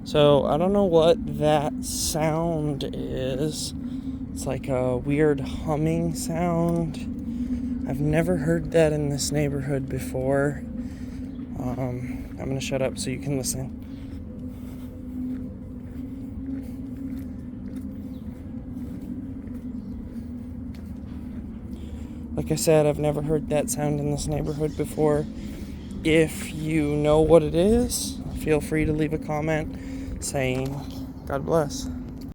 So I don't know what that sound is. It's like a weird humming sound. I've never heard that in this neighborhood before. I'm gonna shut up so you can listen. Like I said, I've never heard that sound in this neighborhood before. If you know what it is, feel free to leave a comment saying, God bless.